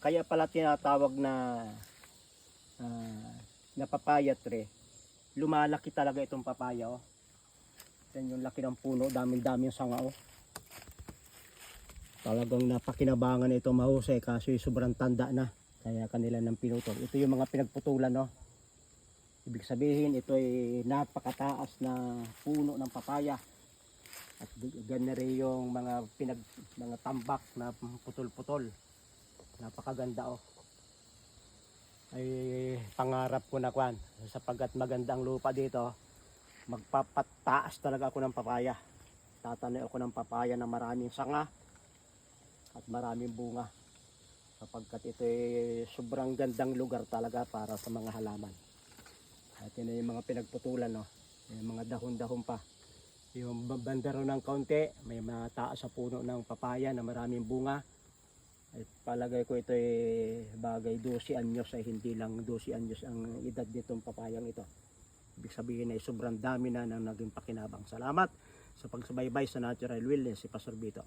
Kaya pala tinatawag na papaya tree. Lumalaki talaga itong papaya, oh. Yan yung laki ng puno, daming-dami yung sanga, oh. Talagang napakinabangan ito mahusay kasi sobrang tanda na. Kaya kanila nang pinutol. Ito yung mga pinagputulan, no. Ibig sabihin ito ay napakataas na puno ng papaya. At ganyan rin yung mga tambak na putol-putol. Napakaganda, oh. Ay pangarap ko na kwan sapagkat magandang lupa dito, magpapataas talaga ako ng papaya. Tatanim ako ng papaya na maraming sanga at maraming bunga sapagkat ito ay sobrang gandang lugar talaga para sa mga halaman. At yun yung mga pinagputulan, no? Yung mga dahon-dahon pa. Yung banda ron ng kaunti, may mataas sa puno ng papaya na maraming bunga. Ay palagay ko ito ay bagay 12 anyos, ay hindi lang 12 anyos ang edad nitong papayang ito. Ibig sabihin ay sobrang dami na nang naging pakinabang. Salamat sa pagsubaybay sa Natural Wellness, si Pastor Vito.